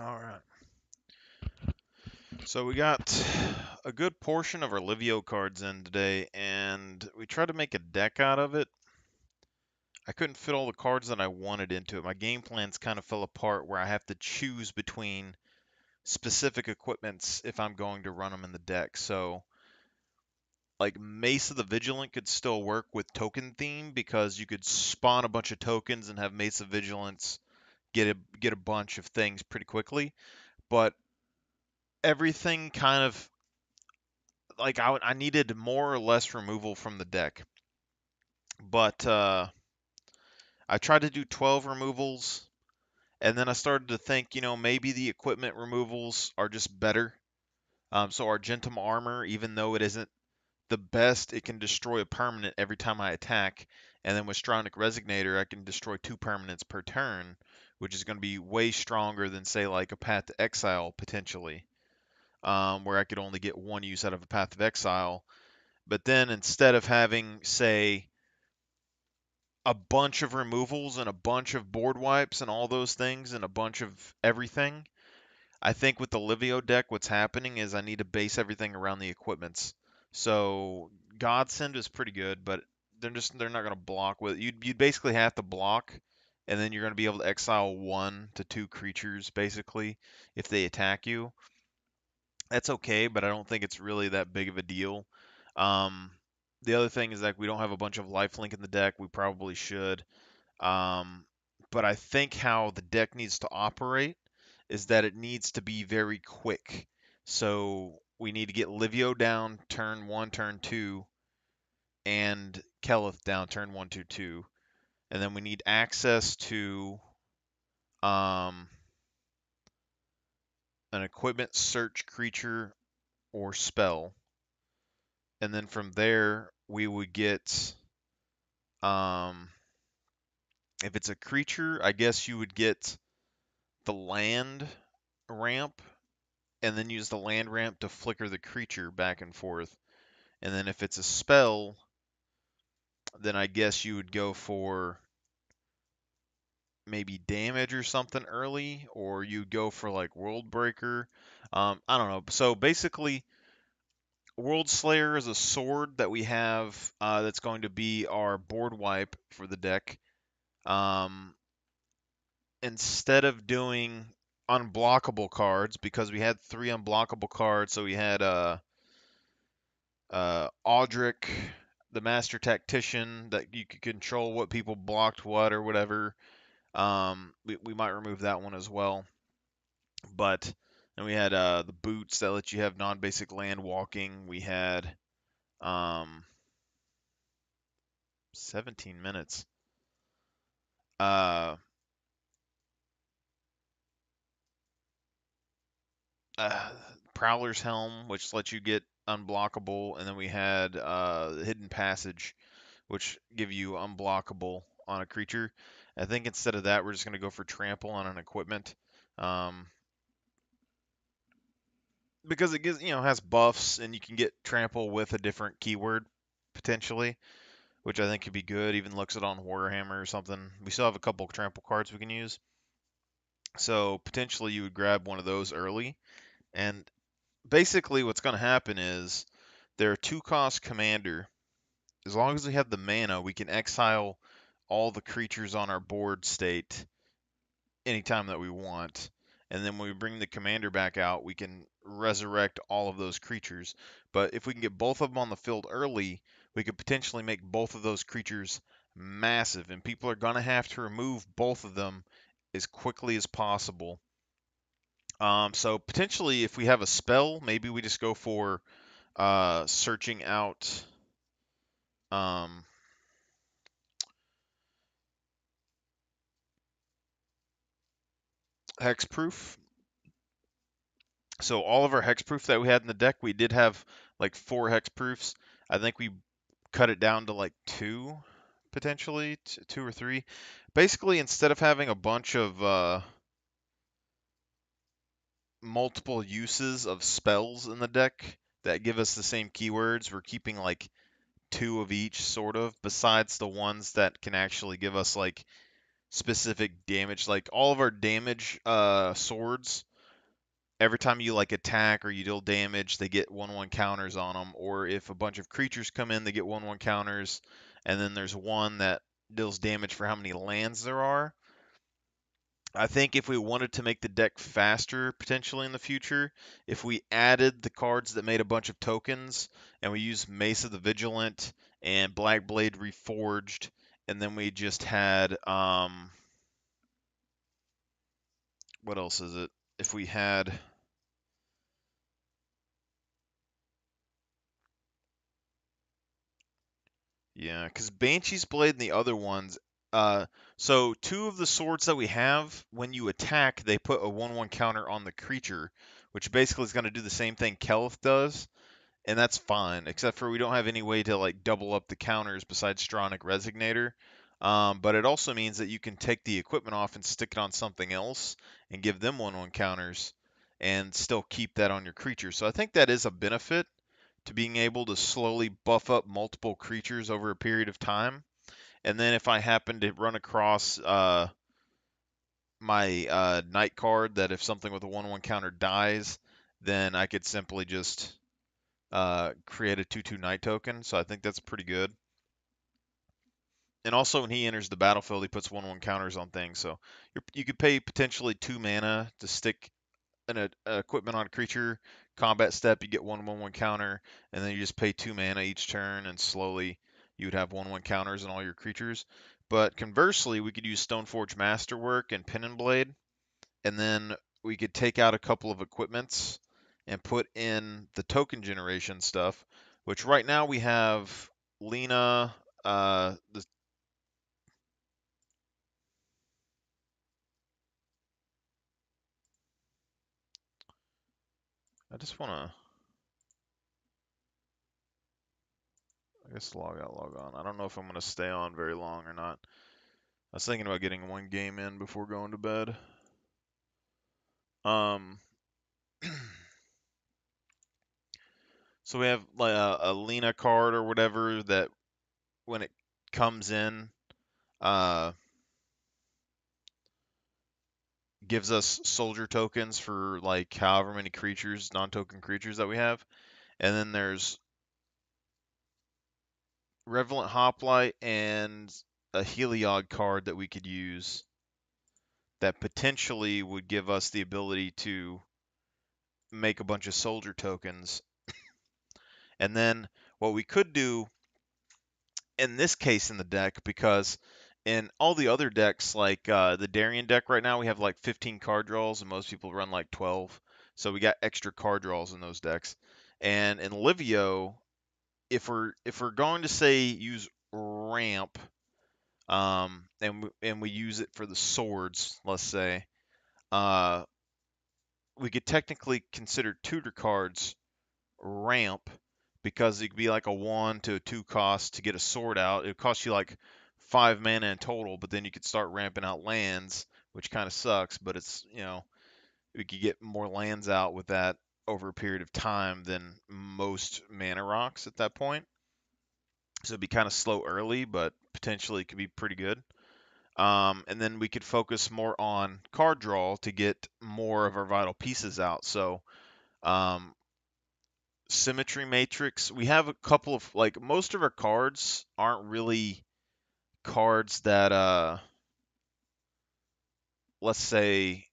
All right. So we got a good portion of our Livio cards in today, and we tried to make a deck out of it. I couldn't fit all the cards that I wanted into it. My game plans kind of fell apart where I have to choose between specific equipments if I'm going to run them in the deck. So, like Mace of the Vigilant could still work with token theme because you could spawn a bunch of tokens and have Mace of Vigilance get a bunch of things pretty quickly. But everything kind of like I needed more or less removal from the deck. But I tried to do 12 removals, and then I started to think, maybe the equipment removals are just better. So Argentum Armor, even though it isn't the best, it can destroy a permanent every time I attack. And then with Stronic Resignator, I can destroy 2 permanents per turn, which is going to be way stronger than, say, like a Path to Exile, potentially, where I could only get 1 use out of a Path of Exile. But then instead of having, say, a bunch of removals and a bunch of board wipes and all those things and a bunch of everything, I think with the Livio deck, what's happening is I need to base everything around the equipments. So Godsend is pretty good, but they're not going to block with you'd basically have to block, and then you're going to be able to exile 1 to 2 creatures basically if they attack you. That's okay, but I don't think it's really that big of a deal. Um, the other thing is that we don't have a bunch of lifelink in the deck. We probably should. Um, but I think how the deck needs to operate is that it needs to be very quick. So we need to get Livio down turn 1, turn 2, and Kelith down turn 1, 2, 2. And then we need access to um, an equipment search creature or spell. And then from there, we would get, um, if it's a creature, I guess you would get the land ramp and then use the land ramp to flicker the creature back and forth. And then if it's a spell, then I guess you would go for maybe damage or something early, or you go for like World Breaker. I don't know. So basically, World Slayer is a sword that we have that's going to be our board wipe for the deck. Um, Instead of doing unblockable cards, because we had 3 unblockable cards, so we had Audric, the Master Tactician, that you could control what people blocked what or whatever. We might remove that one as well. But and we had the boots that let you have non-basic land walking. We had um, 17 minutes. Uh, uh, Prowler's Helm, which lets you get unblockable, and then we had Hidden Passage, which give you unblockable on a creature. I think instead of that, we're just going to go for Trample on an equipment, um, because it gives has buffs, and you can get Trample with a different keyword potentially, which I think could be good. Even looks it on Warhammer or something. We still have a couple Trample cards we can use, so potentially you would grab one of those early. And basically, what's going to happen is they're a 2-cost commander. As long as we have the mana, we can exile all the creatures on our board state anytime that we want. And then when we bring the commander back out, we can resurrect all of those creatures. But if we can get both of them on the field early, we could potentially make both of those creatures massive. And people are going to have to remove both of them as quickly as possible. So potentially, if we have a spell, maybe we just go for searching out um, hexproof. So all of our hexproof that we had in the deck, we did have like 4 hexproofs. I think we cut it down to like 2, potentially 2 or 3. Basically, instead of having a bunch of multiple uses of spells in the deck that give us the same keywords, we're keeping like 2 of each, sort of, besides the ones that can actually give us like specific damage. Like all of our damage swords, every time you like attack or you deal damage, they get 1/1 counters on them. Or if a bunch of creatures come in, they get 1/1 counters. And then there's one that deals damage for how many lands there are. I think if we wanted to make the deck faster potentially in the future, if we added the cards that made a bunch of tokens and we used Mace of the Vigilant and Black Blade Reforged, and then we just had what else is it? If we had yeah, because Banshee's Blade and the other ones, uh, so two of the swords that we have, when you attack, they put a 1/1 counter on the creature, which basically is going to do the same thing Kelith does, and that's fine, except for we don't have any way to like double up the counters besides Stronic Resignator. But it also means that you can take the equipment off and stick it on something else and give them 1/1 counters and still keep that on your creature. So I think that is a benefit to being able to slowly buff up multiple creatures over a period of time. And then if I happen to run across my night card that if something with a 1/1 counter dies, then I could simply just create a 2/2 night token. So I think that's pretty good. And also when he enters the battlefield, he puts 1/1 counters on things. So you could pay potentially 2 mana to stick an equipment on a creature. Combat step, you get 1/1 counter, and then you just pay 2 mana each turn, and slowly you would have 1/1 counters on all your creatures. But conversely, we could use Stoneforge Masterwork and Pin and Blade, and then we could take out a couple of equipments and put in the token generation stuff, which right now we have Lena. The I just want to, I guess, log out, log on. I don't know if I'm going to stay on very long or not. I was thinking about getting one game in before going to bed. Um, so we have like a Lena card or whatever that when it comes in, uh, gives us soldier tokens for like however many creatures, non-token creatures that we have. And then there's Revelant Hoplite and a Heliod card that we could use that potentially would give us the ability to make a bunch of soldier tokens. And then what we could do in this case in the deck, because in all the other decks, like the Darien deck right now, we have like 15 card draws, and most people run like 12. So we got extra card draws in those decks. And in Livio, if we're going to say use ramp, and we use it for the swords, let's say, uh, we could technically consider tutor cards ramp because it could be like a 1 to 2 cost to get a sword out. It would cost you like 5 mana in total, but then you could start ramping out lands, which kind of sucks, but it's, we could get more lands out with that over a period of time than most mana rocks at that point. So it'd be kind of slow early, but potentially it could be pretty good. And then we could focus more on card draw to get more of our vital pieces out. So um, Symmetry Matrix. We have a couple of like most of our cards aren't really cards that let's say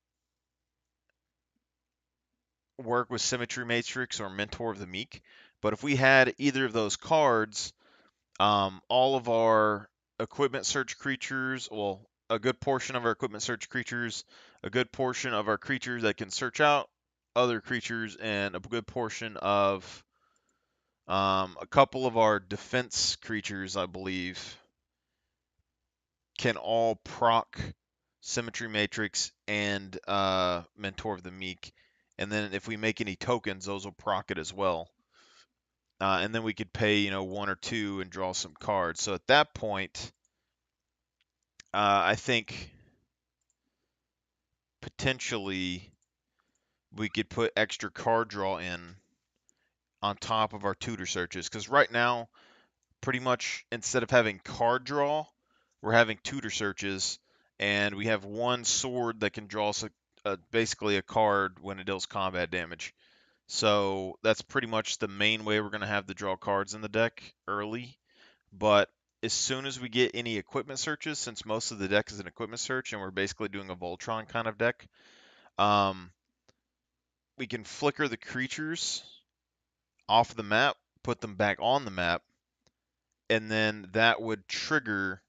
work with Symmetry Matrix or Mentor of the Meek. But if we had either of those cards, all of our equipment search creatures, well, a good portion of our equipment search creatures, a good portion of our creatures that can search out other creatures, and a good portion of a couple of our defense creatures, I believe, can all proc Symmetry Matrix and Mentor of the Meek. And then if we make any tokens, those will proc it as well. And then we could pay, 1 or 2 and draw some cards. So at that point, I think potentially we could put extra card draw in on top of our tutor searches. Because right now, pretty much instead of having card draw, we're having tutor searches. and we have one sword that can draw us basically a card when it deals combat damage. So that's pretty much the main way we're going to have to draw cards in the deck early. But as soon as we get any equipment searches, since most of the deck is an equipment search and we're basically doing a Voltron kind of deck, um, we can flicker the creatures off the map, put them back on the map, and then that would trigger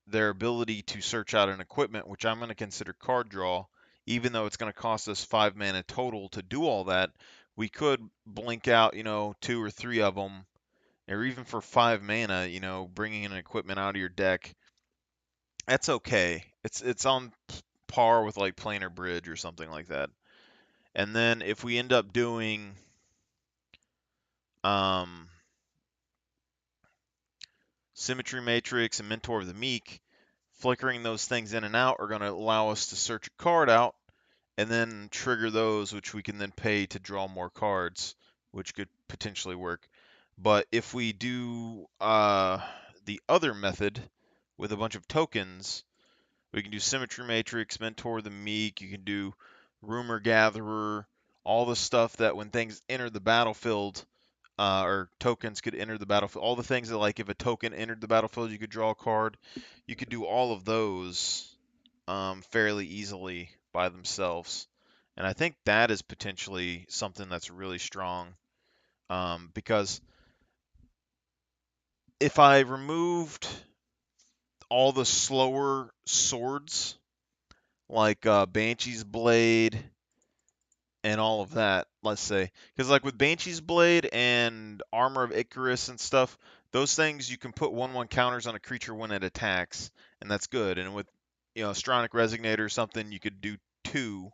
their ability to search out an equipment, which I'm going to consider card draw, even though it's going to cost us 5 mana total to do all that. We could blink out, 2 or 3 of them, or even for 5 mana, bringing an equipment out of your deck. That's okay. It's on par with like Planar Bridge or something like that. And then if we end up doing um, Symmetry Matrix and Mentor of the Meek, flickering those things in and out are going to allow us to search a card out and then trigger those, which we can then pay to draw more cards, which could potentially work. But if we do the other method with a bunch of tokens, we can do Symmetry Matrix, Mentor the Meek, you can do Rumor Gatherer, all the stuff that when things enter the battlefield, or tokens could enter the battlefield, all the things that, like, if a token entered the battlefield, you could draw a card. You could do all of those fairly easily by themselves. And I think that is potentially something that's really strong, because if I removed all the slower swords, like Banshee's Blade and all of that, let's say. Because, like, with Banshee's Blade and Armor of Icarus and stuff, those things you can put 1/1 counters on a creature when it attacks, and that's good. And with, Stronic Resonator or something, you could do 2,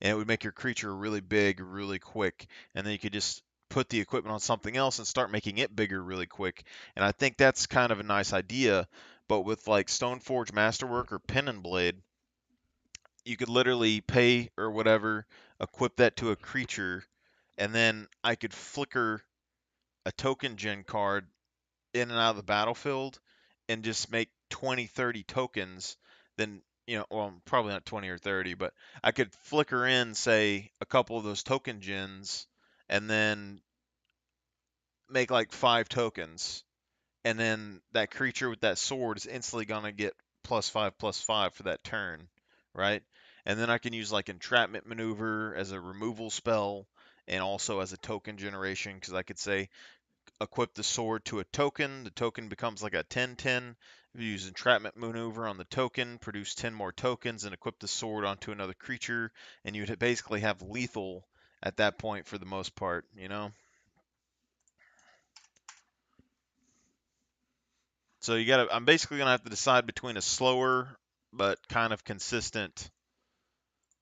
and it would make your creature really big really quick. And then you could just put the equipment on something else and start making it bigger really quick. And I think that's kind of a nice idea. But with, like, Stoneforge Masterwork or Pen and Blade, you could literally pay or whatever, equip that to a creature, and then I could flicker a token gen card in and out of the battlefield and just make 20, 30 tokens. Then, well, probably not 20 or 30, but I could flicker in, say, a couple of those token gens and then make like 5 tokens. And then that creature with that sword is instantly going to get +5/+5 for that turn, right? And then I can use like Entrapment Maneuver as a removal spell and also as a token generation, because I could say equip the sword to a token. The token becomes like a 10/10. If you use Entrapment Maneuver on the token, produce 10 more tokens and equip the sword onto another creature, and you'd basically have lethal at that point for the most part. So I'm basically gonna have to decide between a slower but kind of consistent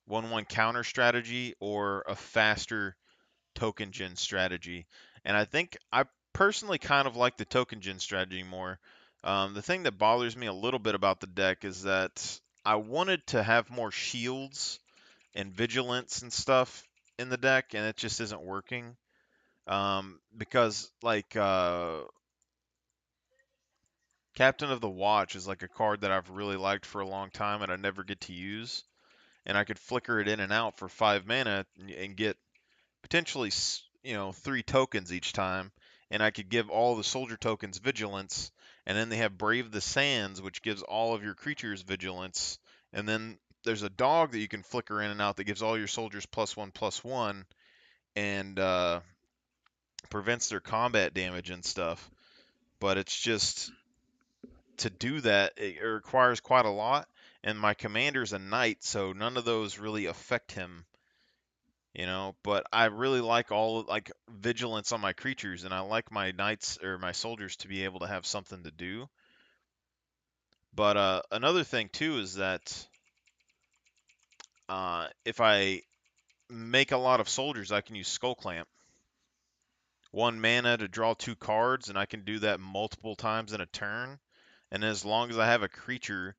1/1 counter strategy or a faster token gen strategy. And I think I personally kind of like the token gen strategy more. The thing that bothers me a little bit about the deck is that I wanted to have more shields and vigilance and stuff in the deck, and it just isn't working. Because, like, Captain of the Watch is like a card that I've really liked for a long time and I never get to use. And I could flicker it in and out for 5 mana and get potentially, 3 tokens each time. And I could give all the soldier tokens vigilance. And then they have Brave the Sands, which gives all of your creatures vigilance. And then there's a dog that you can flicker in and out that gives all your soldiers +1/+1 and prevents their combat damage and stuff. But it's just, to do that, it requires quite a lot. And my commander's a knight, so none of those really affect him. But I really like like vigilance on my creatures, and I like my knights or my soldiers to be able to have something to do. But another thing too is that if I make a lot of soldiers, I can use Skull Clamp. 1 mana to draw 2 cards, and I can do that multiple times in a turn. And as long as I have a creature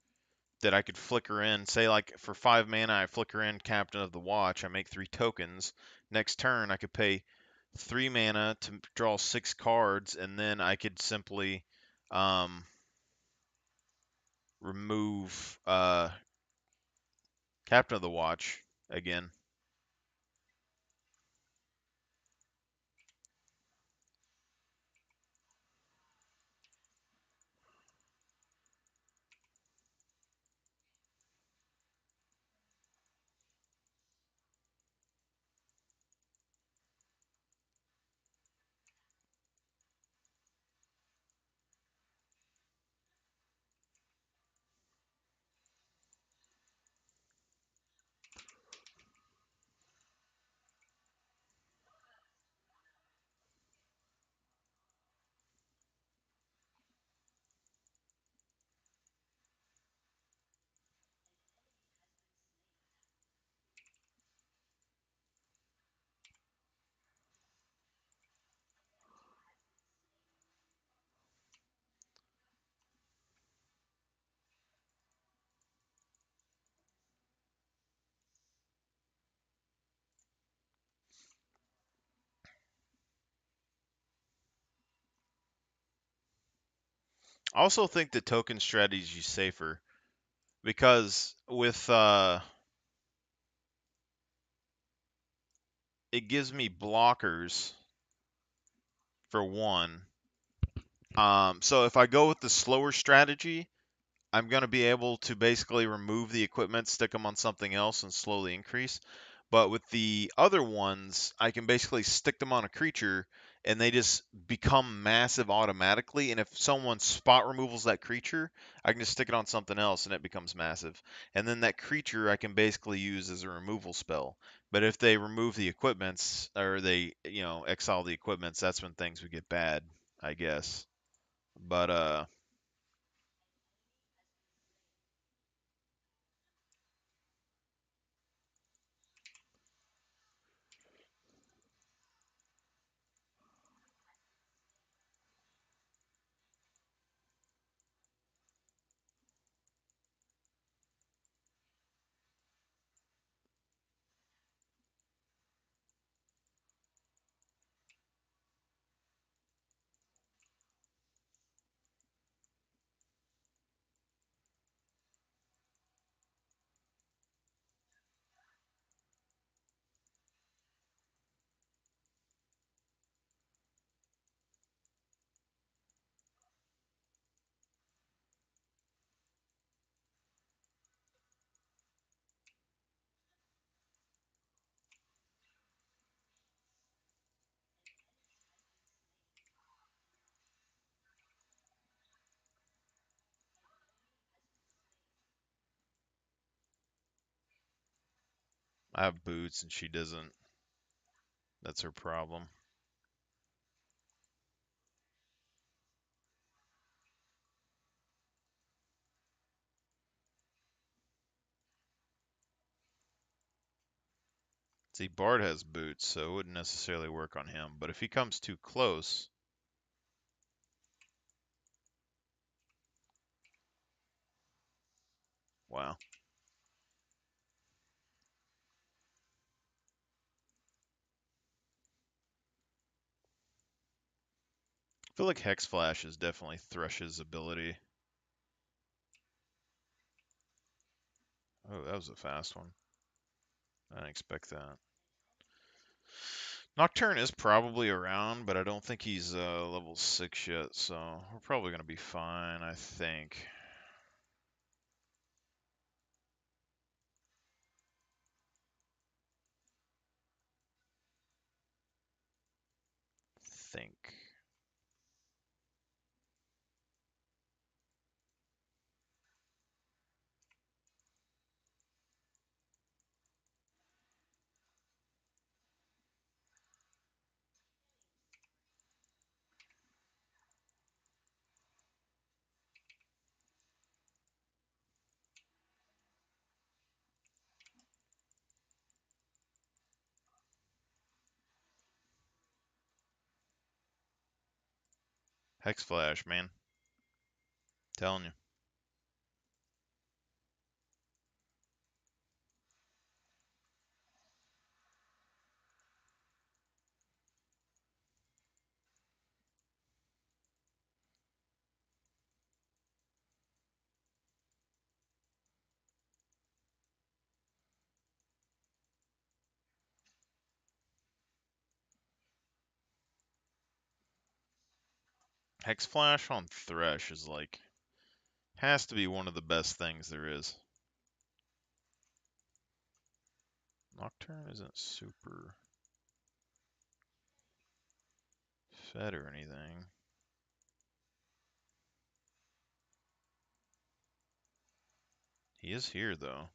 that I could flicker in, say, like, for 5 mana, I flicker in Captain of the Watch, I make 3 tokens. Next turn, I could pay 3 mana to draw 6 cards, and then I could simply um, remove Captain of the Watch again. I also think the token strategy is safer because with it gives me blockers for one. So if I go with the slower strategy, I'm going to be able to basically remove the equipment, stick them on something else, and slowly increase. But with the other ones, I can basically stick them on a creature, and they just become massive automatically. And if someone spot removals that creature, I can just stick it on something else, and it becomes massive. And then that creature I can basically use as a removal spell. But if they remove the equipments, or they, exile the equipments, that's when things would get bad, I guess. But I have boots and she doesn't. That's her problem. See, Bard has boots, so it wouldn't necessarily work on him. But if he comes too close, wow. I feel like Hex Flash is definitely Thresh's ability. Oh, that was a fast one. I didn't expect that. Nocturne is probably around, but I don't think he's level 6 yet, so we're probably going to be fine, I think. Think. Hex Flash, man. Telling you. Hex Flash on Thresh is like, has to be one of the best things there is. Nocturne isn't super fed or anything. He is here though.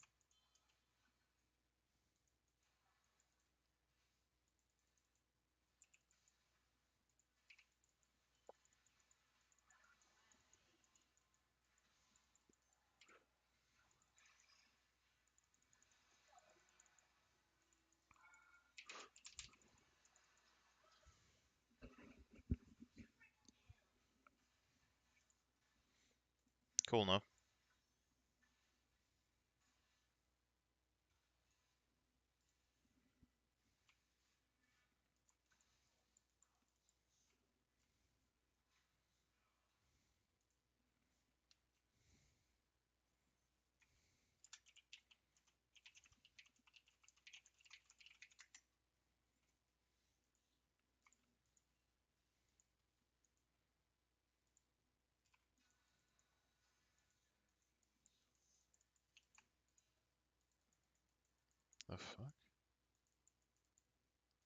Cool enough. The fuck?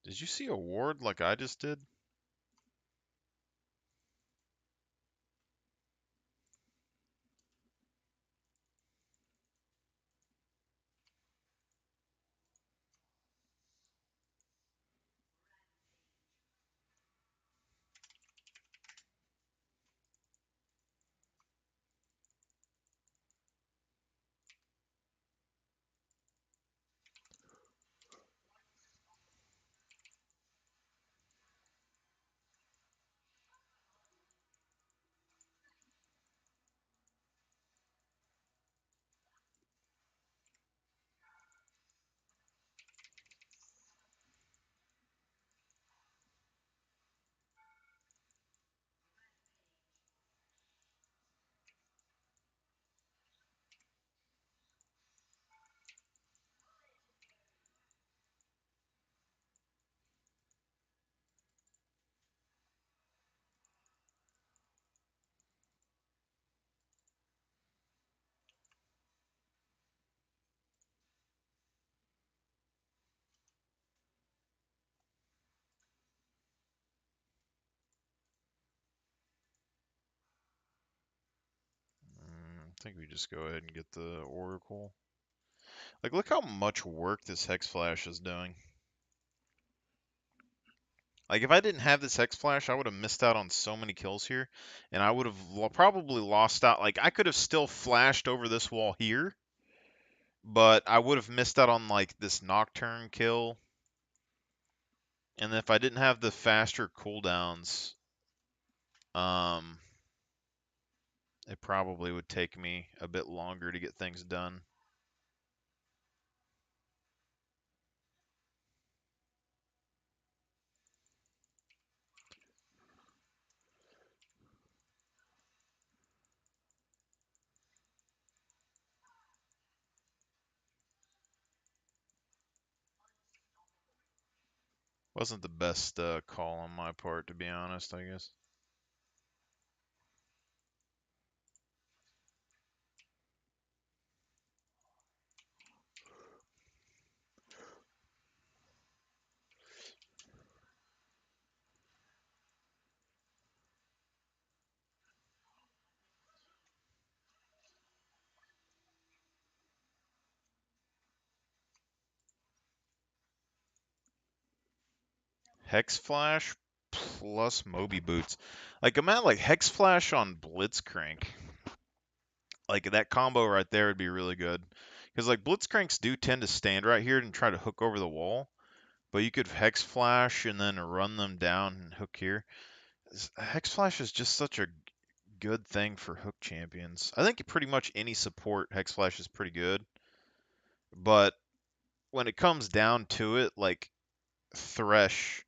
Did you see a ward like I just did? I think we just go ahead and get the Oracle. Like, look how much work this Hex Flash is doing. Like, if I didn't have this Hex Flash, I would have missed out on so many kills here, and I would have probably lost out. Like, I could have still flashed over this wall here, but I would have missed out on, like, this Nocturne kill. And if I didn't have the faster cooldowns, um, it probably would take me a bit longer to get things done. Wasn't the best call on my part, to be honest, I guess. Hex Flash plus Moby Boots. Like, I'm at, like, Hex Flash on Blitzcrank. Like, that combo right there would be really good. Because, like, Blitzcranks do tend to stand right here and try to hook over the wall. But you could Hex Flash and then run them down and hook here. Hex Flash is just such a good thing for hook champions. I think pretty much any support, Hex Flash is pretty good. But when it comes down to it, like, Thresh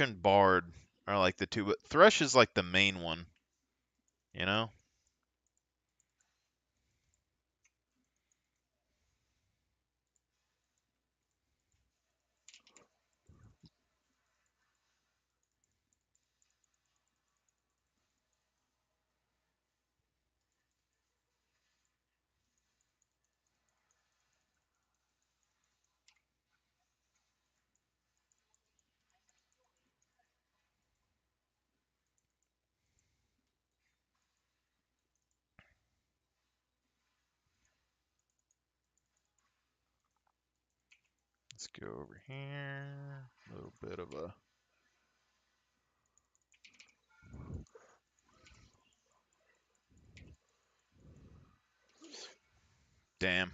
and Bard are like the two, but Thresh is like the main one, you know? Let's go over here. A little bit of a... Damn.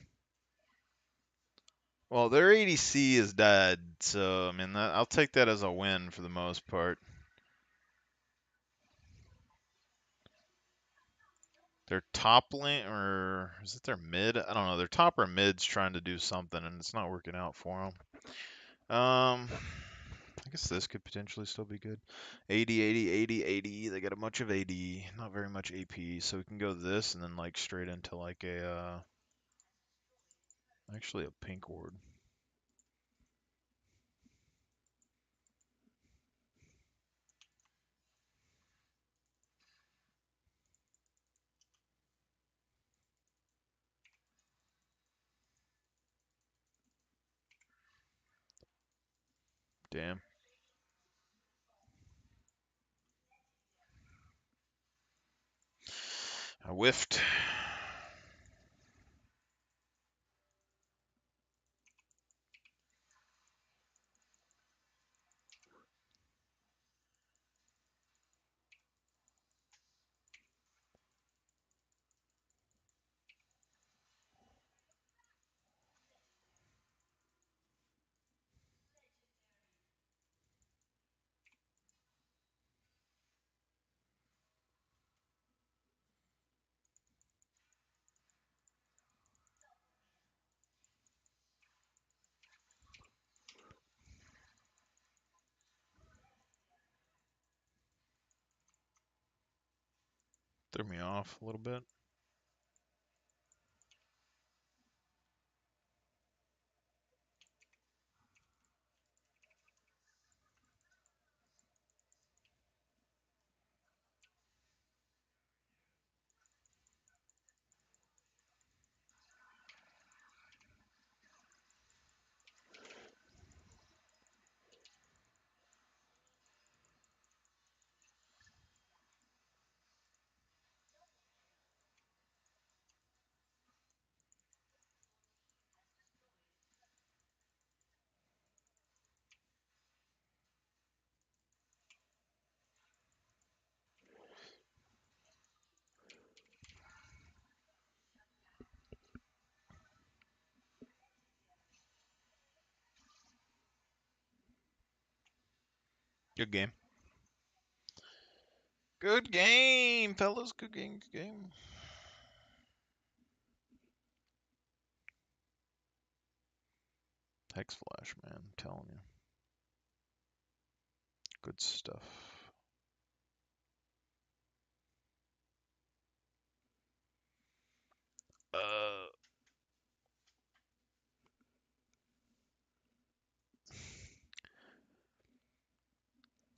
Well, their ADC is dead, so I mean, I'll take that as a win for the most part. Their top lane, or is it their mid? I don't know. Their top or mid's trying to do something, and it's not working out for them. I guess this could potentially still be good. 80, 80, 80, 80. They got a bunch of AD, not very much AP, so we can go this and then like straight into like a, actually a pink ward. Damn. I whiffed. Threw me off a little bit. Good game. Good game, fellas. Good game. Good game. Hex Flash, man. I'm telling you. Good stuff.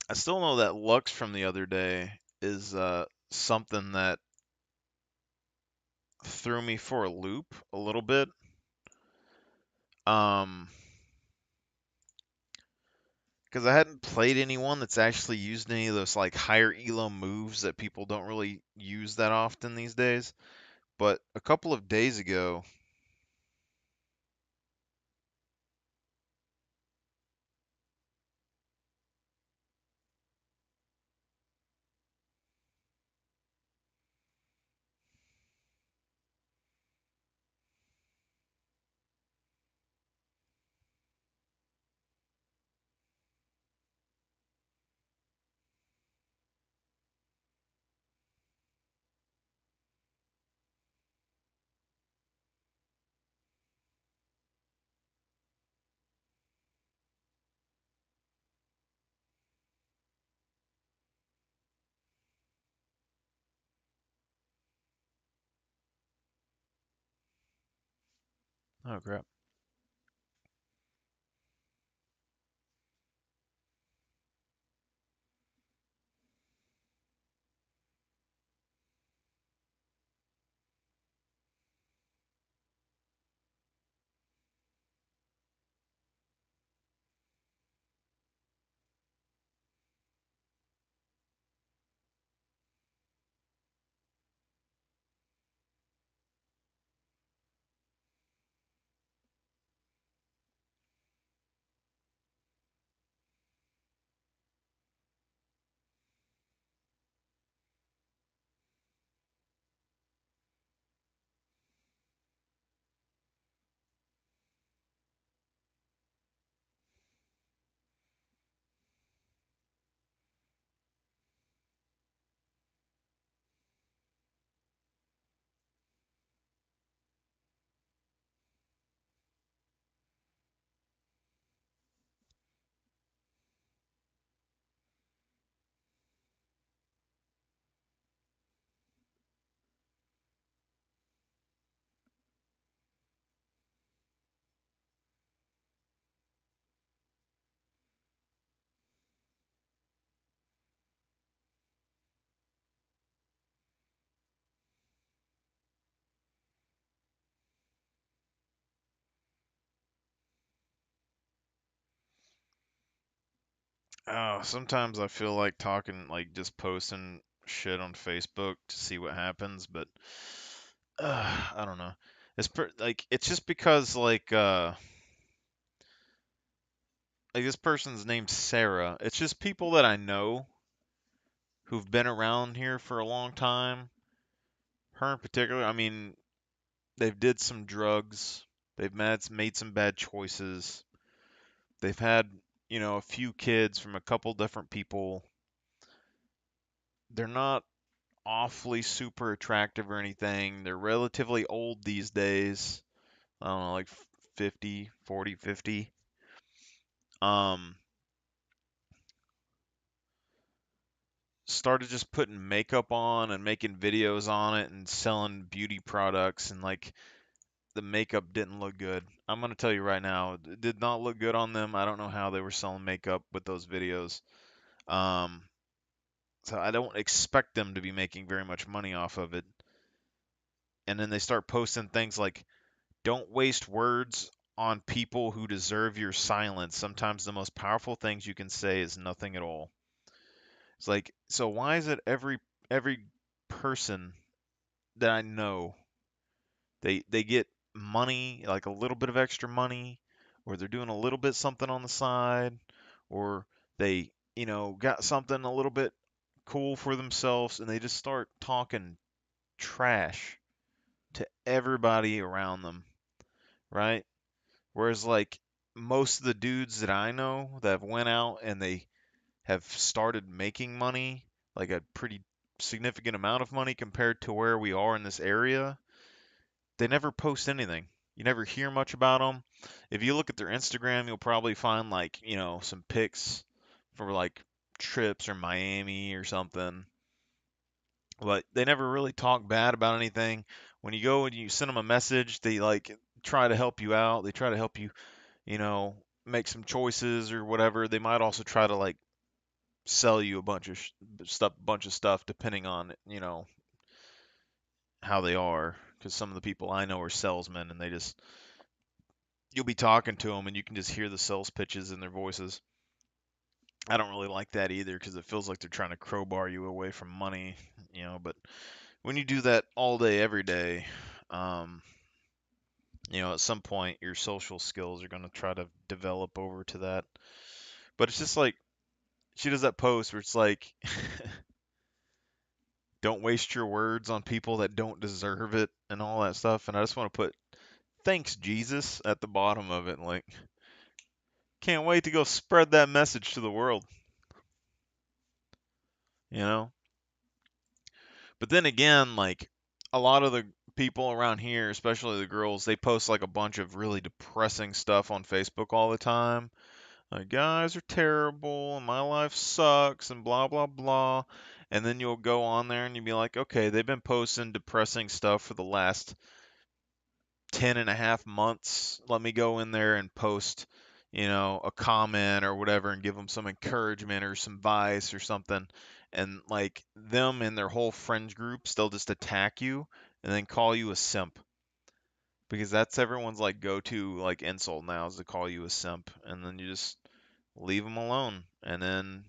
I still know that Lux from the other day is something that threw me for a loop a little bit. Because I hadn't played anyone that's actually used any of those like higher elo moves that people don't really use that often these days. But a couple of days ago, oh crap. Sometimes I feel like talking, like just posting shit on Facebook to see what happens, but I don't know. Like it's just because like this person's named Sarah. It's just people that I know who've been around here for a long time. Her in particular, I mean, they've did some drugs. They've made some bad choices. They've had, a few kids from a couple different people. They're not awfully super attractive or anything. They're relatively old these days. I don't know, like 50, 40, 50. Um, Started just putting makeup on and making videos on it and selling beauty products, and like the makeup didn't look good. I'm gonna tell you right now, it did not look good on them. I don't know how they were selling makeup with those videos. Um, so I don't expect them to be making very much money off of it. And then they start posting things like, don't waste words on people who deserve your silence. Sometimes the most powerful things you can say is nothing at all. It's like, so why is it every person that I know, they get money, like a little bit of extra money, or they're doing a little bit something on the side, or they, got something a little bit cool for themselves, and they just start talking trash to everybody around them, right? Whereas like most of the dudes that I know that have went out and they have started making money, like a pretty significant amount of money compared to where we are in this area, they never post anything. You never hear much about them. If you look at their Instagram, you'll probably find like, some pics for like trips or Miami or something. But they never really talk bad about anything. When you go and you send them a message, they like try to help you out. They try to help you, you know, make some choices or whatever. They might also try to like sell you a bunch of stuff depending on, how they are. Because some of the people I know are salesmen, and you'll be talking to them and you can just hear the sales pitches in their voices. I don't really like that either because it feels like they're trying to crowbar you away from money, but when you do that all day, every day, um, at some point your social skills are going to try to develop over to that. But it's just like she does that post where it's like, don't waste your words on people that don't deserve it and all that stuff. And I just want to put thanks, Jesus, at the bottom of it. Like, can't wait to go spread that message to the world, you know? But then again, like, a lot of the people around here, especially the girls, they post like a bunch of really depressing stuff on Facebook all the time. Like, guys are terrible and my life sucks and blah, blah, blah. And then you'll go on there and you'll be like, okay, they've been posting depressing stuff for the last 10 and a half months. Let me go in there and post, a comment or whatever and give them some encouragement or some advice or something. And like them and their whole friends groups, they'll just attack you and then call you a simp because that's everyone's like go-to like insult now is to call you a simp, and then you just leave them alone. And then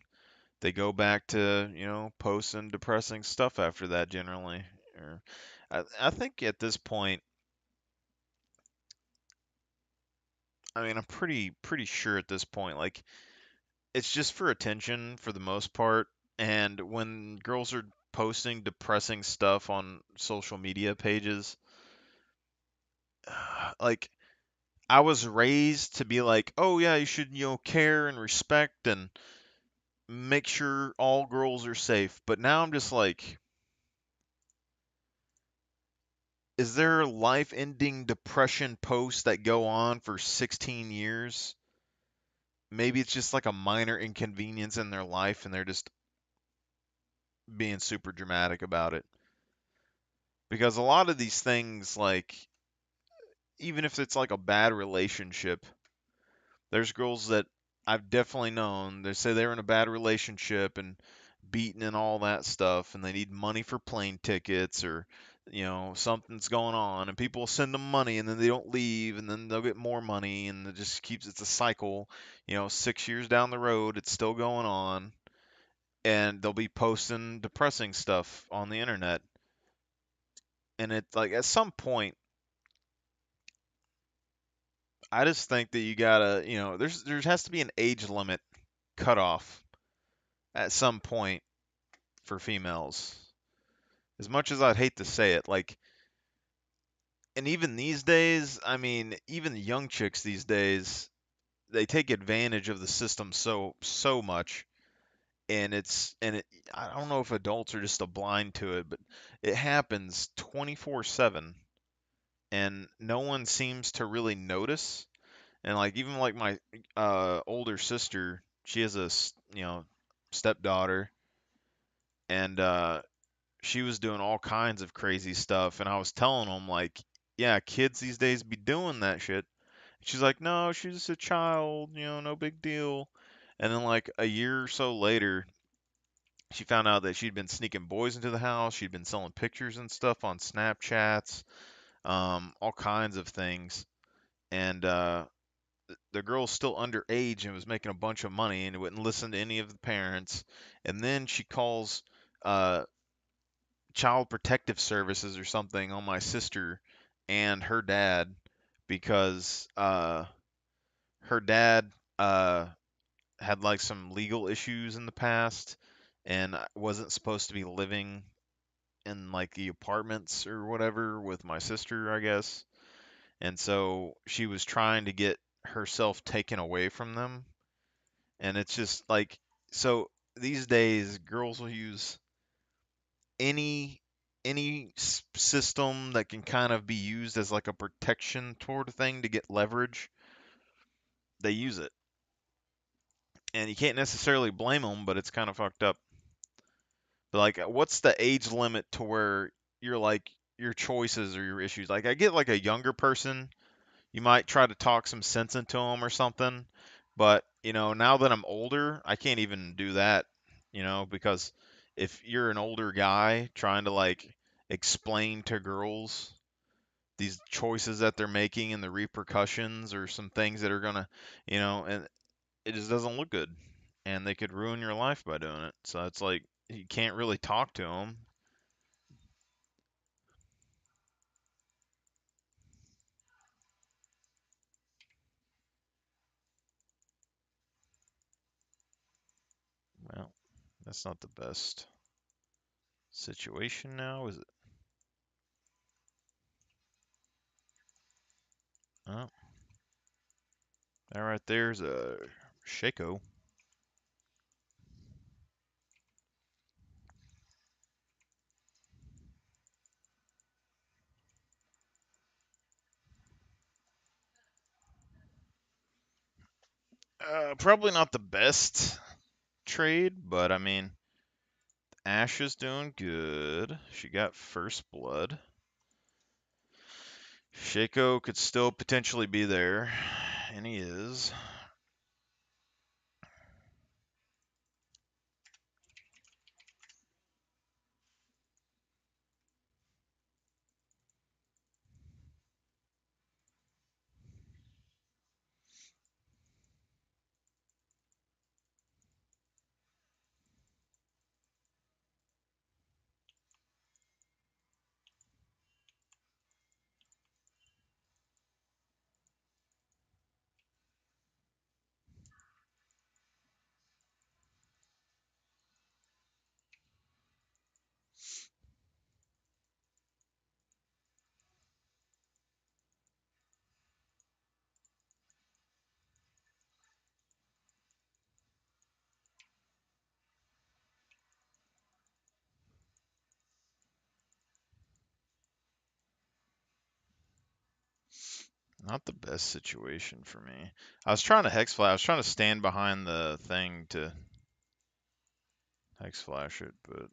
they go back to, posting depressing stuff after that generally. Or I think at this point, I mean, I'm pretty sure at this point, like it's just for attention for the most part. And when girls are posting depressing stuff on social media pages, like I was raised to be like, oh yeah, you should, care and respect and make sure all girls are safe. But now I'm just like, is there life-ending depression posts that go on for 16 years? Maybe it's just like a minor inconvenience in their life and they're just being super dramatic about it. Because a lot of these things, like, even if it's like a bad relationship, there's girls that I've definitely known, they say they're in a bad relationship and beaten and all that stuff, and they need money for plane tickets, or something's going on, and people send them money, and then they don't leave, and then they'll get more money, and it's a cycle. 6 years down the road, it's still going on, and they'll be posting depressing stuff on the internet. And it's like at some point, I just think that you gotta, there has to be an age limit cutoff at some point for females. As much as I'd hate to say it, like, and even these days, I mean, even the young chicks these days, they take advantage of the system so much, and I don't know if adults are just a blind to it, but it happens 24/7, and no one seems to really notice. And like even like my older sister, she has stepdaughter, and she was doing all kinds of crazy stuff, and I was telling them like, yeah, kids these days be doing that shit. She's like, no, she's just a child, no big deal. And then like a year or so later, she found out that she'd been sneaking boys into the house. She'd been selling pictures and stuff on Snapchats, all kinds of things. And the girl's still underage and was making a bunch of money and wouldn't listen to any of the parents. And then she calls uh, Child Protective Services or something on my sister and her dad because her dad had like some legal issues in the past and wasn't supposed to be living in like the apartments or whatever with my sister, I guess. And so she was trying to get herself taken away from them. And it's just like, so these days, girls will use any system that can kind of be used as like a protection toward a thing to get leverage. They use it, and you can't necessarily blame them, but it's kind of fucked up. But like, what's the age limit to where you're like your choices or your issues? Like, I get like a younger person, you might try to talk some sense into them or something. But, now that I'm older, I can't even do that, because if you're an older guy trying to like explain to girls these choices that they're making and the repercussions or some things that are gonna, and it just doesn't look good. And they could ruin your life by doing it. So it's like you can't really talk to them. Well, that's not the best situation now, is it? Oh, that right there's a Shaco. Probably not the best trade, but I mean, Ash is doing good. She got first blood. Shaco could still potentially be there, and he is. Not the best situation for me. I was trying to hex flash. I was trying to stand behind the thing to hex flash it, but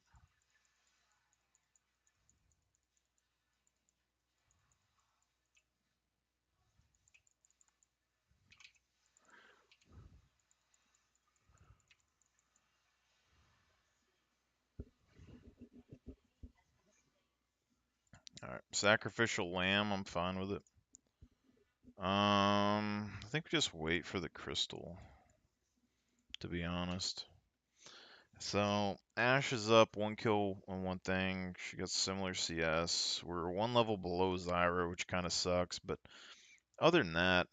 Alright, sacrificial lamb, I'm fine with it. I think we just wait for the crystal, to be honest. So, Ash is up, 1 kill on one thing. She got similar CS. We're 1 level below Zyra, which kind of sucks, but other than that,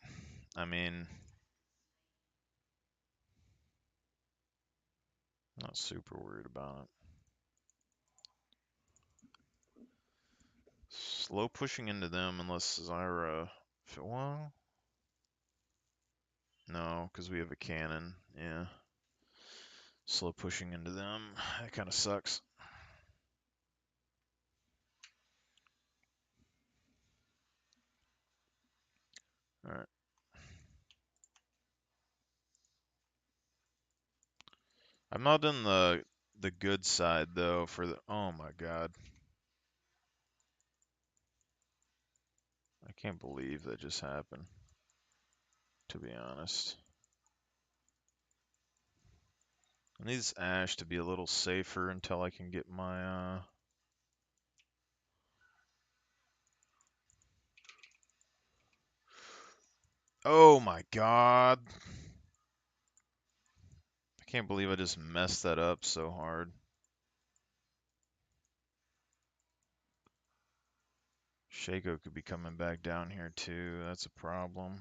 I mean, not super worried about it. Slow pushing into them unless Zyra. Well, no, because we have a cannon. Yeah. Slow pushing into them. That kind of sucks. Alright. I'm not in the good side though for the. Oh my god. I can't believe that just happened, to be honest. I need this Ash to be a little safer until I can get my Oh my god. I can't believe I just messed that up so hard. Shaco could be coming back down here too. That's a problem.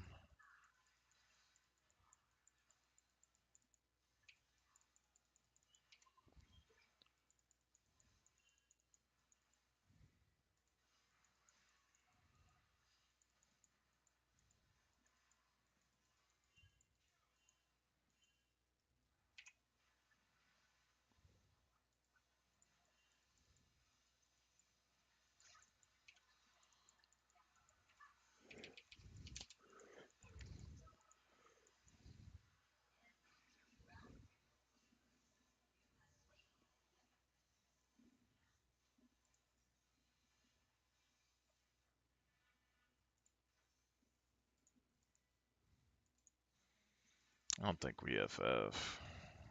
I don't think we FF.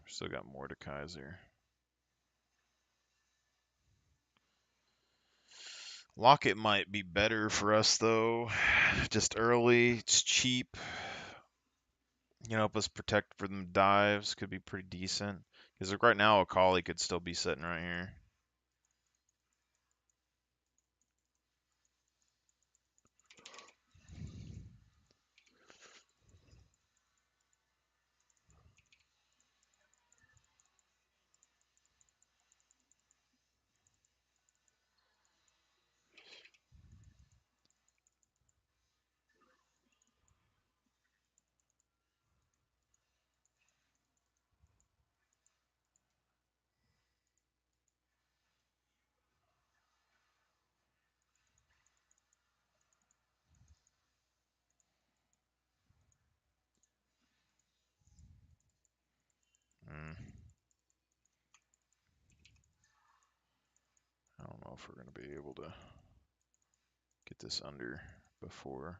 Still got Mordekaiser. Locket might be better for us though. Just early, it's cheap. You know, help us protect from dives. Could be pretty decent. Because like right now, a Akali could still be sitting right here. Mm. I don't know if we're going to be able to get this under before.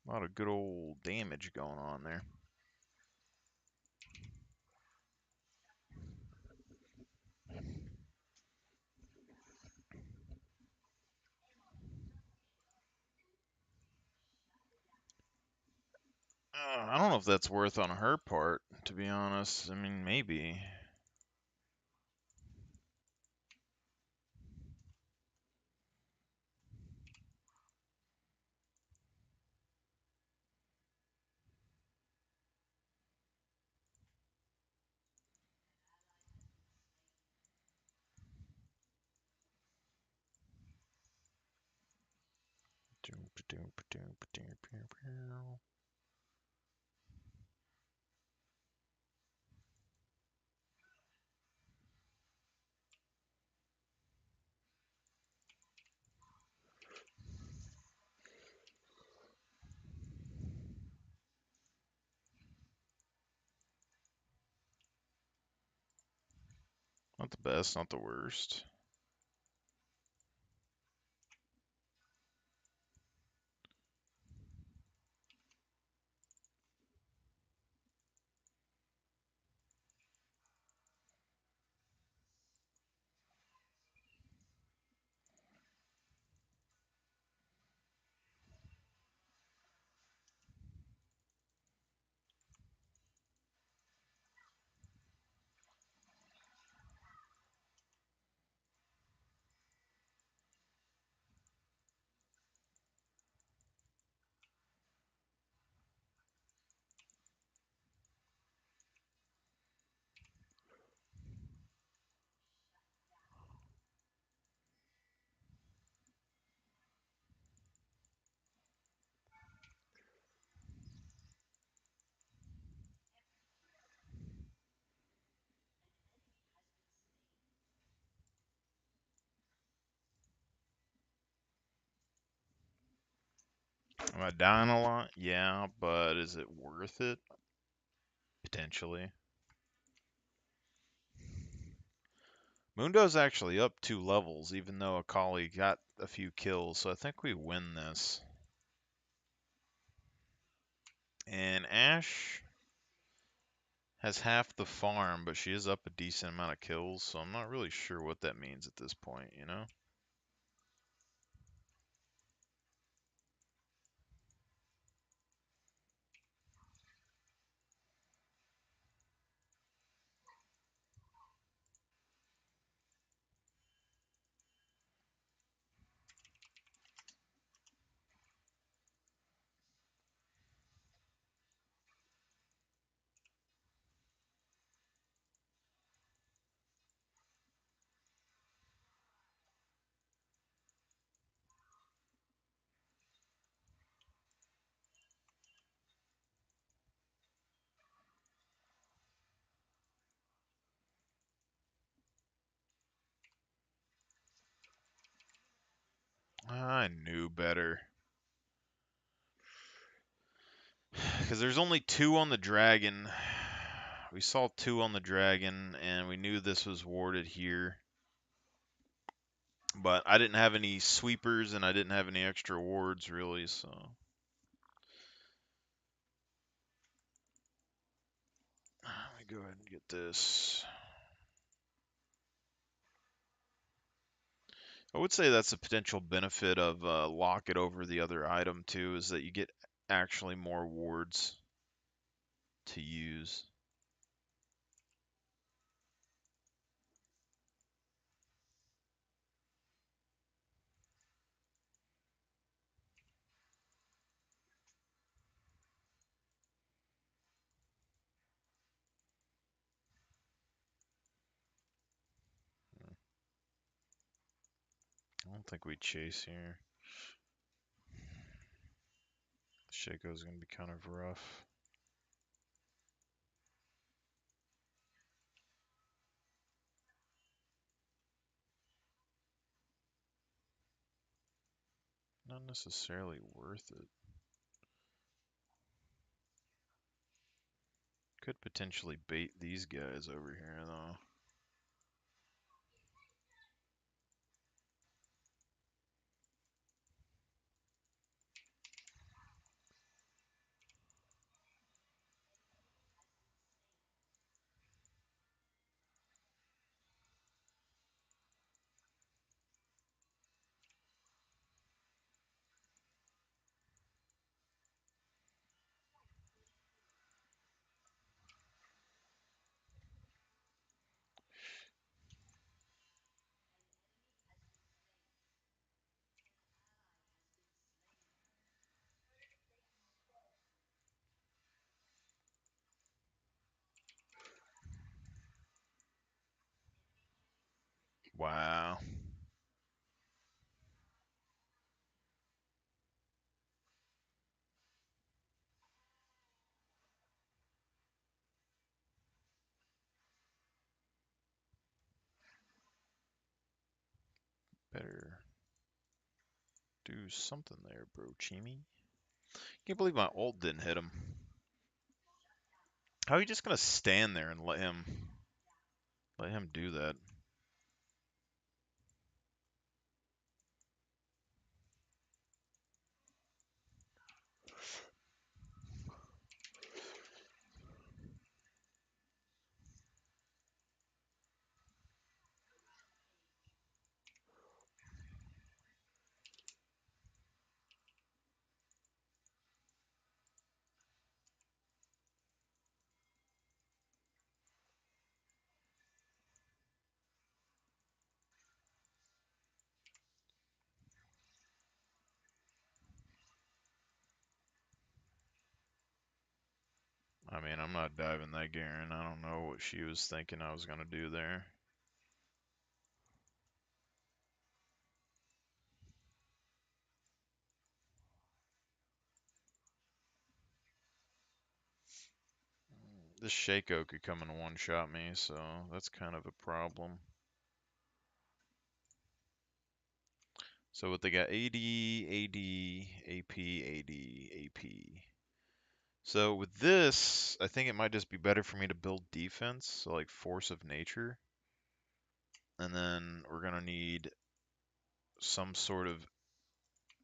A lot of good old damage going on there. I don't know if that's worth on her part, to be honest. I mean, maybe. Not the best, not the worst. Am I dying a lot? Yeah, but is it worth it? Potentially. Mundo's actually up 2 levels, even though Akali got a few kills, so I think we win this. And Ashe has half the farm, but she is up a decent amount of kills, so I'm not really sure what that means at this point, you know? I knew better. Because there's only 2 on the dragon. We saw 2 on the dragon, and we knew this was warded here. But I didn't have any sweepers, and I didn't have any extra wards, really, so... Let me go ahead and get this. I would say that's a potential benefit of Locket over the other item, too, is that you get actually more wards to use. I don't think we chase here. Shaco's going to be kind of rough. Not necessarily worth it. Could potentially bait these guys over here, though. Wow. Better do something there, bro, Chimi. Can't believe my ult didn't hit him. How are you just gonna stand there and let him do that? I mean, I'm not diving that Garen. I don't know what she was thinking I was gonna do there. This Shaco could come and one-shot me, so that's kind of a problem. So what they got, AD, AD, AP, AD, AP. So with this, I think it might just be better for me to build defense, so like force of nature. And then we're gonna need some sort of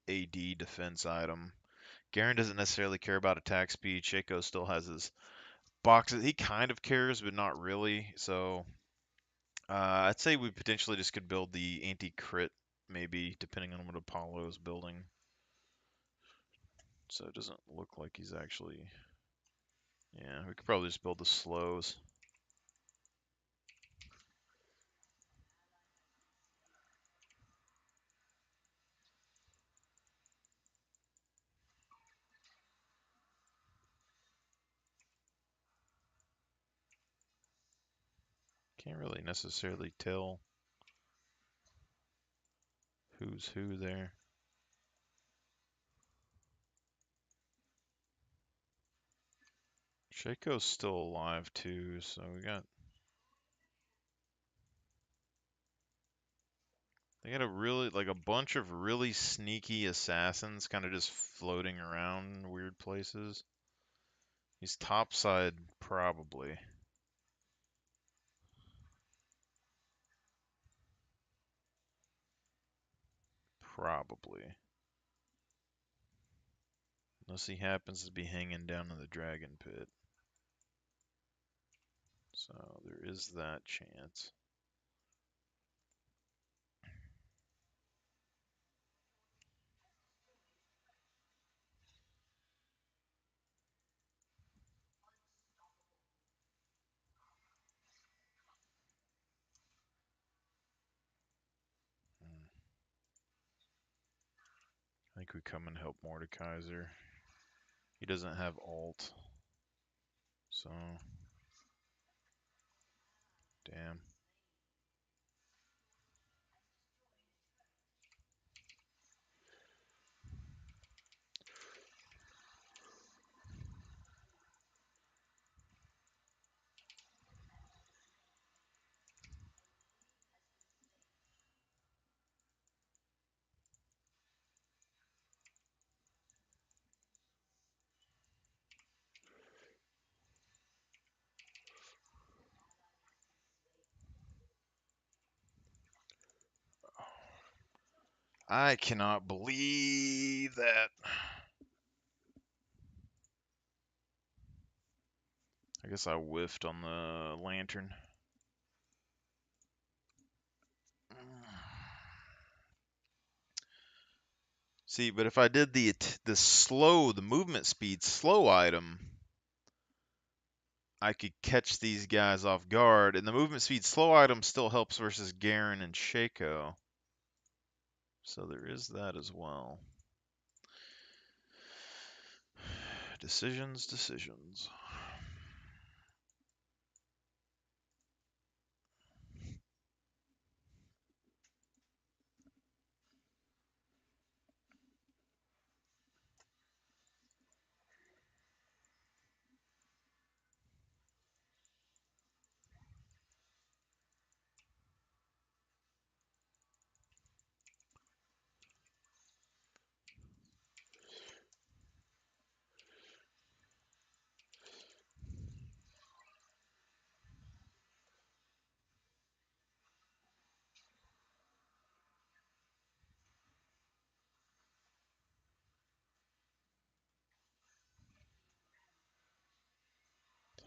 AD defense item. Garen doesn't necessarily care about attack speed. Shaco still has his boxes. He kind of cares, but not really. So I'd say we potentially just could build the anti-crit, maybe, depending on what Apollo is building. So it doesn't look like he's actually... Yeah, we could probably just build the slows. Can't really necessarily tell who's who there. Shaco's still alive too, so we got... They got a really, like a bunch of really sneaky assassins kind of just floating around in weird places. He's topside, probably. Probably. Unless he happens to be hanging down in the dragon pit. So there is that chance. I think we come and help Mordekaiser. He doesn't have ult. So, damn. I cannot believe that. I guess I whiffed on the lantern. See, but if I did the movement speed slow item, I could catch these guys off guard, and the movement speed slow item still helps versus Garen and Shaco. So there is that as well. Decisions, decisions.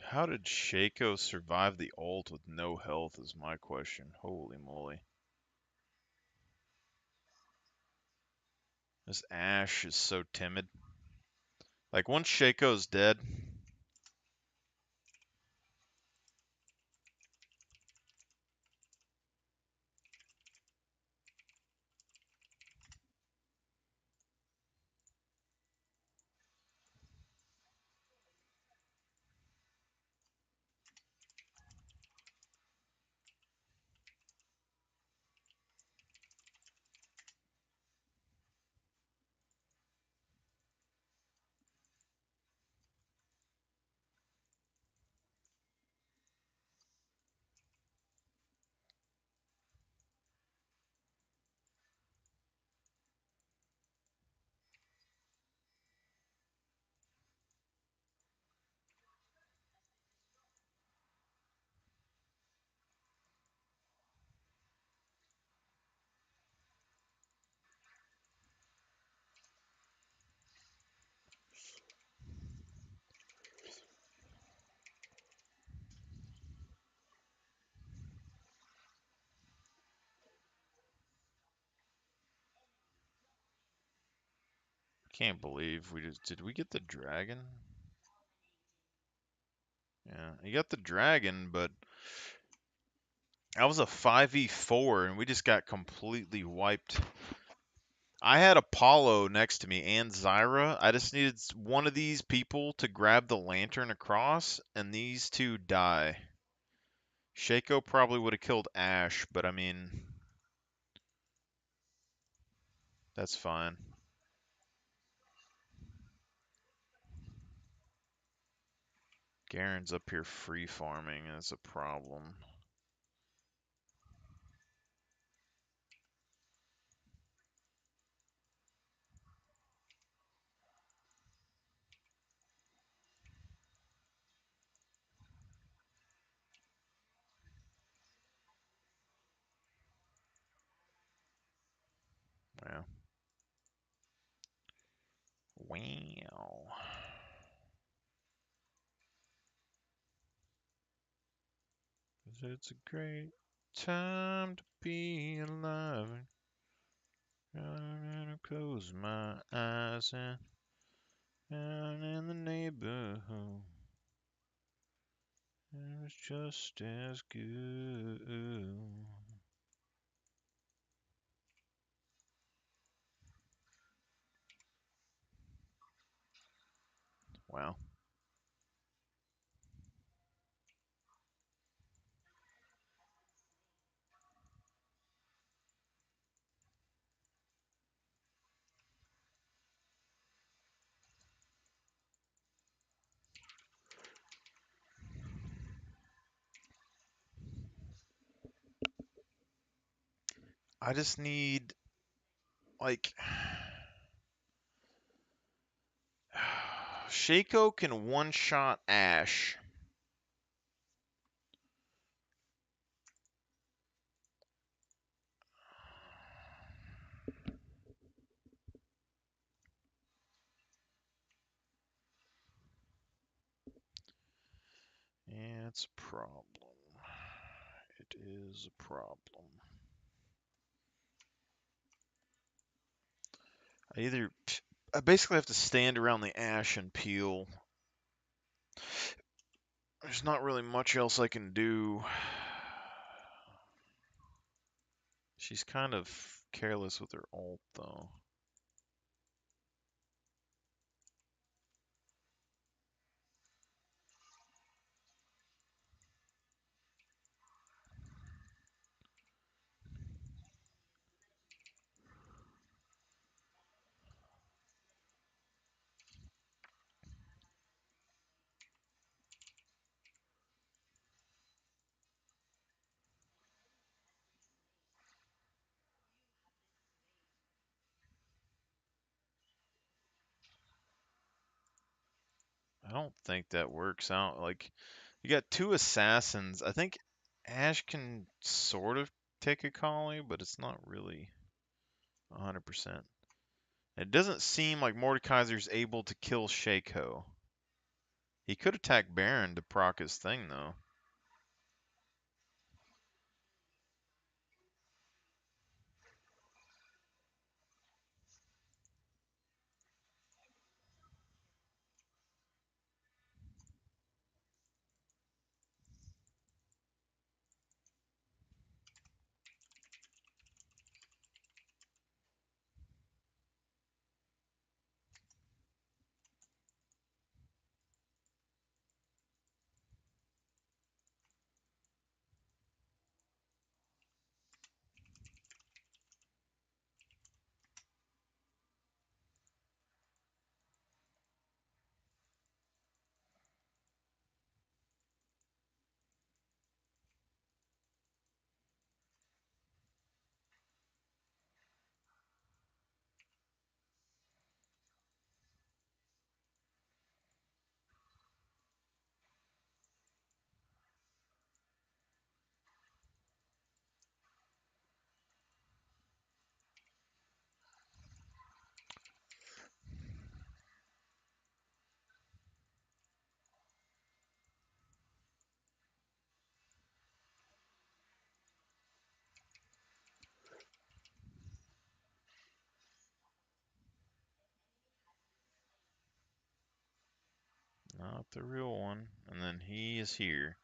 How did Shaco survive the ult with no health is my question. Holy moly. This Ashe is so timid. Like, once Shaco's dead... Can't believe we just did we get the dragon? Yeah, you got the dragon, but that was a 5v4 and we just got completely wiped. I had Apollo next to me and Zyra. I just needed one of these people to grab the lantern across, and these two die. Shaco probably would have killed Ash, but I mean, that's fine. Garen's up here free farming, and it's a problem. Yeah. Wow. It's a great time to be alive. I'm gonna close my eyes and down in the neighborhood. It was just as good. Wow. I just need, like, Shaco can one-shot Ash. Yeah, it's a problem. It is a problem. I basically have to stand around the Ash and peel. There's not really much else I can do. She's kind of careless with her ult, though. I don't think that works out. Like, you got two assassins. I think Ash can sort of take a collie, but it's not really 100%. It doesn't seem like Mordekaiser's able to kill Shaco. He could attack Baron to proc his thing, though. Not the real one. And then he is here.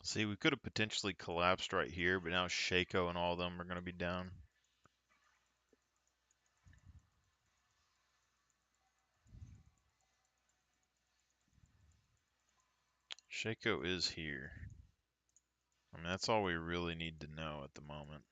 See, we could have potentially collapsed right here, but now Shaco and all of them are going to be down. Shaco is here. I mean, that's all we really need to know at the moment.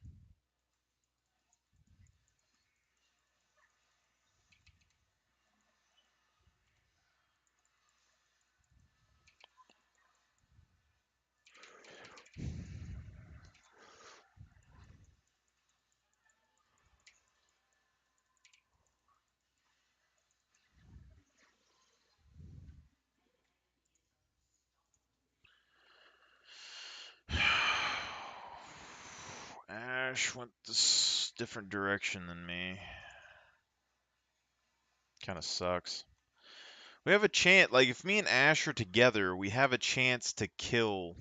Ash went this different direction than me. Kind of sucks. We have a chance, like if me and Ash are together, we have a chance to kill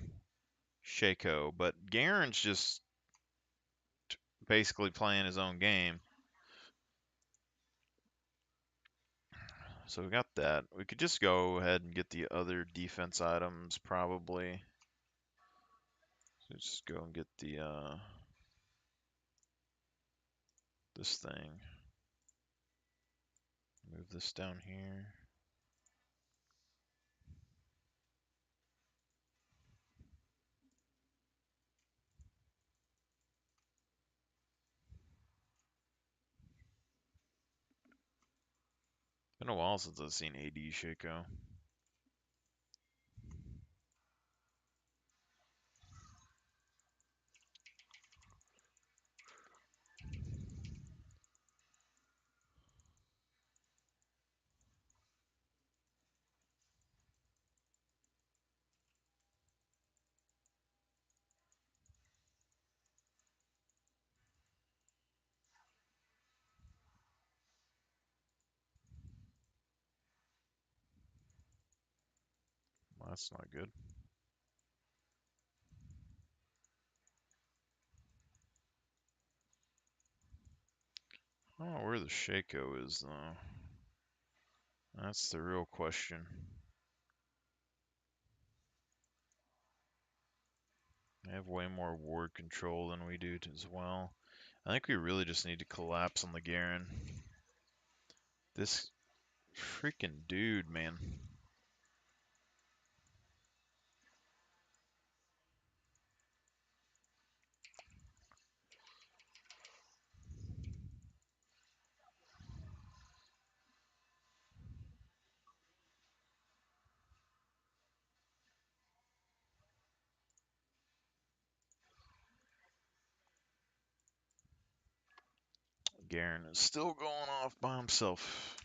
Shaco, but Garen's just basically playing his own game. So we got that. We could just go ahead and get the other defense items, probably. So just go and get the, this thing. Move this down here. Been a while since I've seen AD Shaco. Well, that's not good. I don't know where the Shaco is, though. That's the real question. They have way more ward control than we do as well. I think we really just need to collapse on the Garen. This freaking dude, man. Garen is still going off by himself.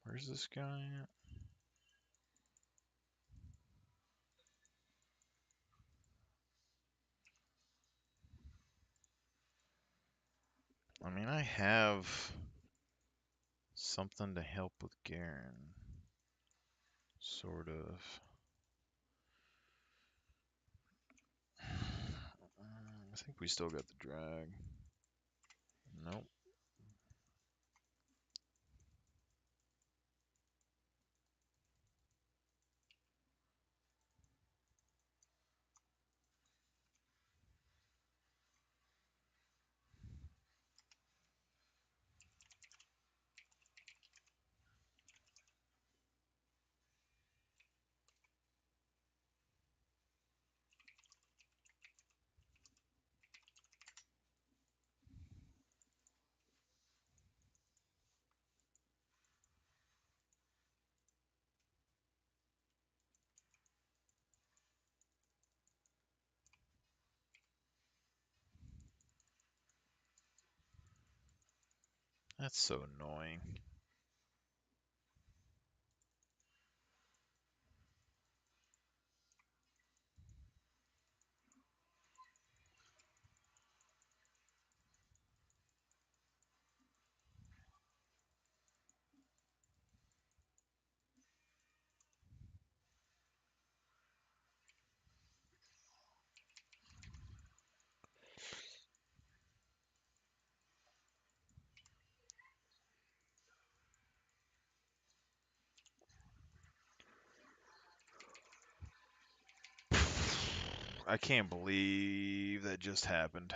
Where's this guy at? I mean, I have something to help with Garen. Sort of. I think we still got the drag. Nope. That's so annoying. I can't believe that just happened.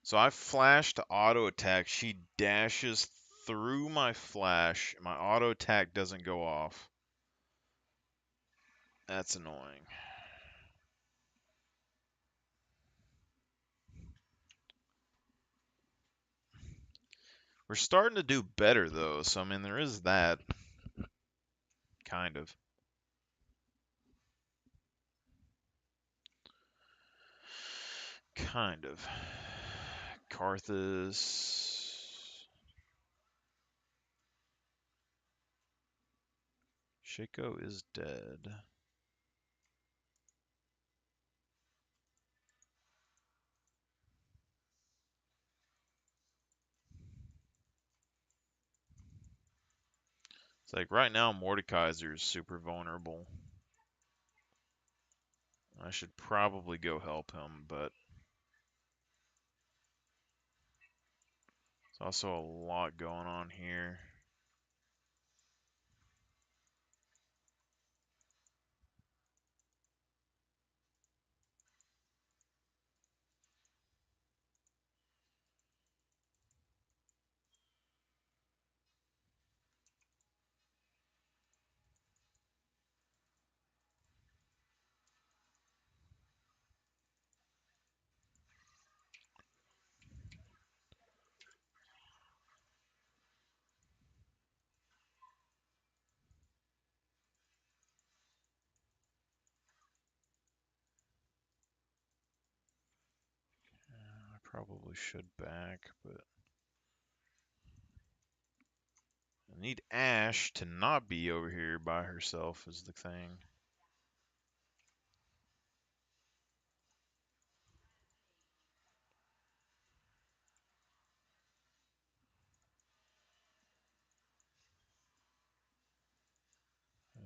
So I flash to auto attack. She dashes through my flash. My auto attack doesn't go off. That's annoying. We're starting to do better though, so I mean there is that. Kind of. Kind of. Karthus. Shaco is dead. It's like right now Mordekaiser is super vulnerable. I should probably go help him, but there's also a lot going on here. Probably should back, but I need Ash to not be over here by herself is the thing.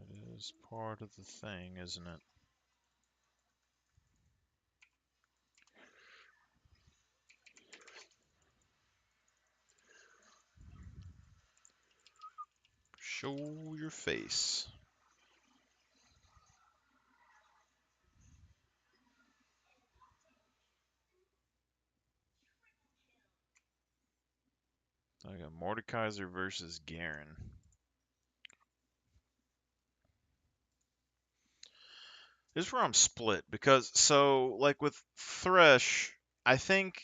It is part of the thing, isn't it? Show your face. I got Mordekaiser versus Garen. This is where I'm split because like with Thresh, I think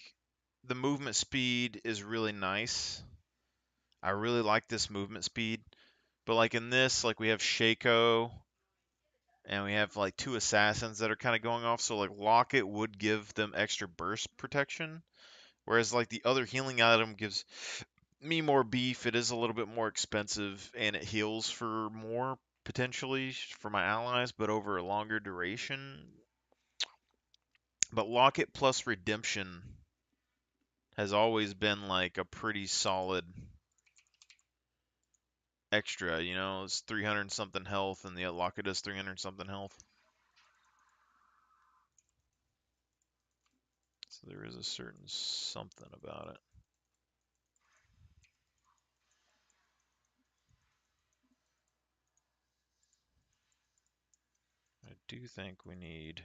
the movement speed is really nice. I really like this movement speed, but like in this, like we have Shaco and we have like two assassins that are kind of going off, so like Locket would give them extra burst protection, whereas like the other healing item gives me more beef. It is a little bit more expensive and it heals for more potentially for my allies, but over a longer duration. But Locket plus Redemption has always been like a pretty solid extra, you know, it's 300 something health and the Locket does 300 something health. So there is a certain something about it. I do think we need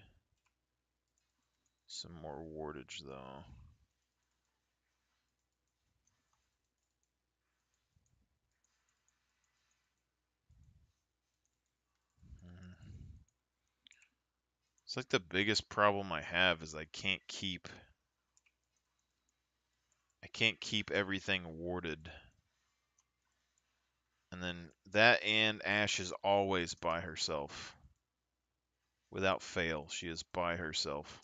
some more wardage though. It's like the biggest problem I have is I can't keep everything warded. And then that and Ash is always by herself. Without fail, she is by herself.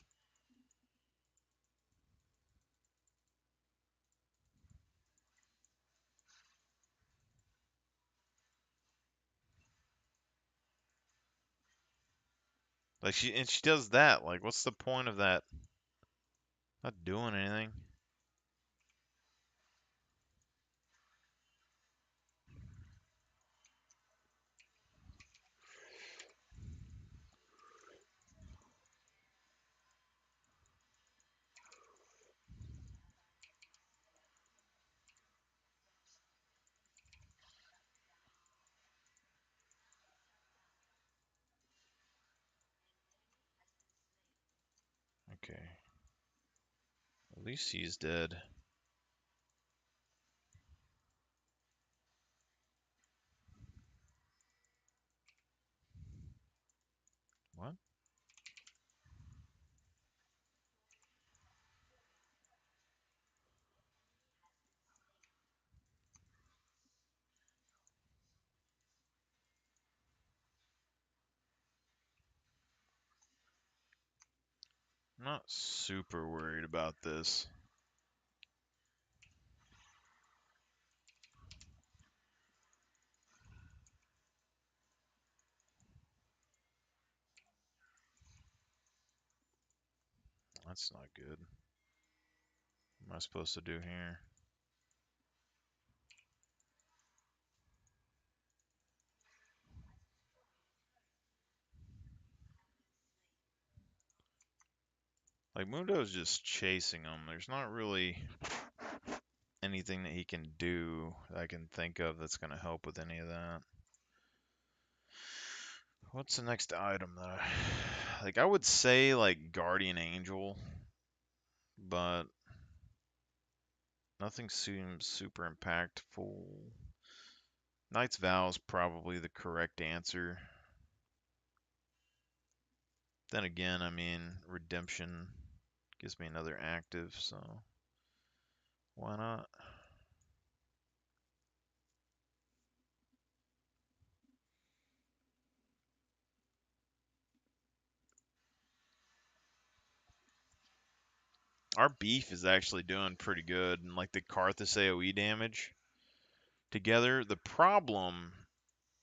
Like she does that. Like what's the point of that? Not doing anything. Okay. At least he's dead. What? I'm not super worried about this. That's not good. What am I supposed to do here? Like Mundo's just chasing him. There's not really anything that he can do that I can think of that's going to help with any of that. What's the next item that like I would say like Guardian Angel, but nothing seems super impactful. Knight's Vow is probably the correct answer. Then again, I mean, Redemption gives me another active, so why not? Our beef is actually doing pretty good, and like the Karthus AoE damage together. The problem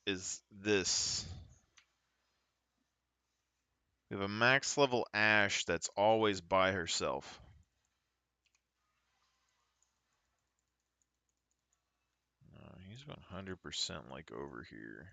is this. We have a max level Ashe that's always by herself. He's 100% like over here.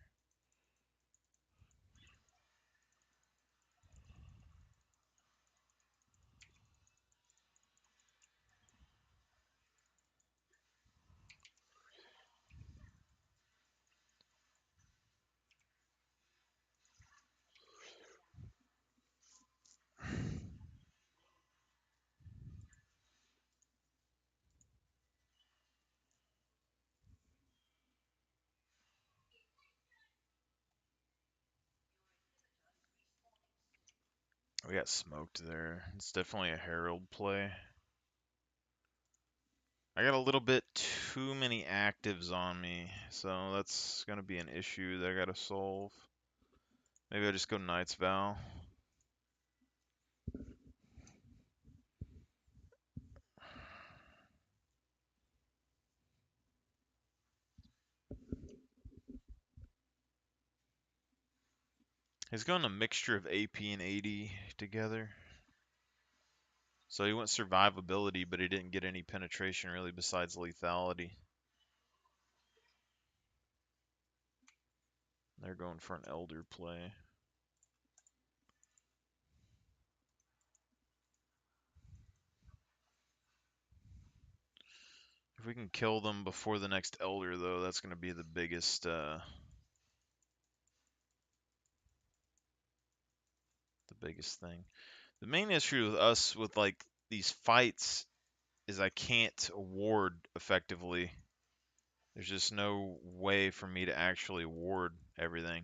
We got smoked there. It's definitely a Herald play. I got a little bit too many actives on me, so that's going to be an issue that I got to solve. Maybe I just go Knight's Vow. He's going a mixture of AP and AD together. So he went survivability, but he didn't get any penetration really besides lethality. They're going for an Elder play. If we can kill them before the next Elder, though, that's going to be the biggest thing. The main issue with us with like these fights is I can't ward effectively. There's just no way for me to actually ward everything.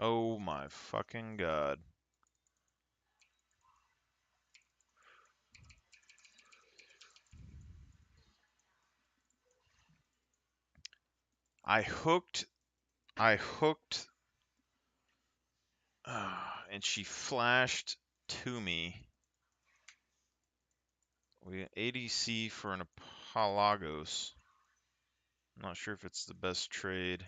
Oh my fucking god. I hooked, and she flashed to me. We got ADC for an Apologos. I'm not sure if it's the best trade.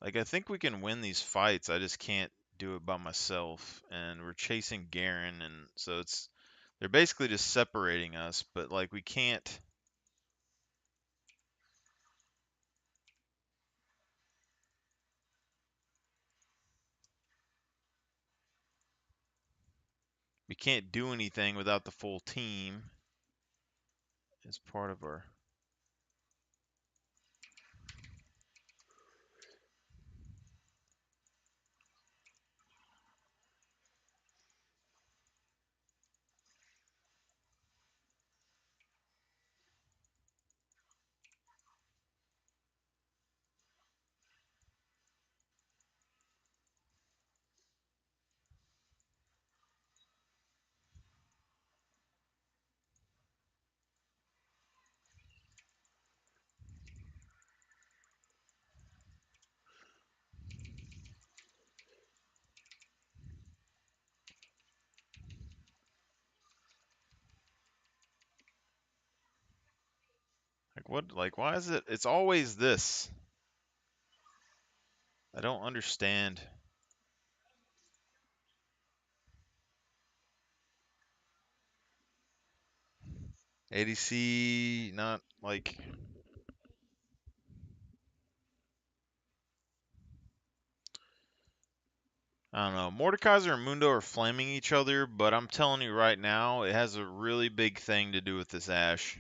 Like, I think we can win these fights. I just can't do it by myself. And we're chasing Garen, and so they're basically just separating us, but like we can't. We can't do anything without the full team as part of our. Like, what? Like, why is it? It's always this. I don't understand. ADC, not like. I don't know. Mordekaiser and Mundo are flaming each other, but I'm telling you right now, it has a really big thing to do with this Ashe.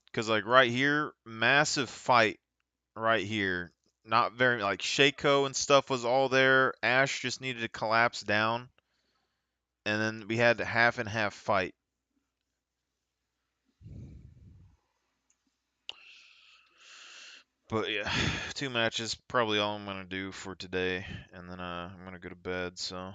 Because, like, right here, massive fight right here. Not very, like, Shaco and stuff was all there. Ashe just needed to collapse down. And then we had a half and half fight. But yeah, 2 matches, probably all I'm gonna do for today, and then I'm gonna go to bed, so.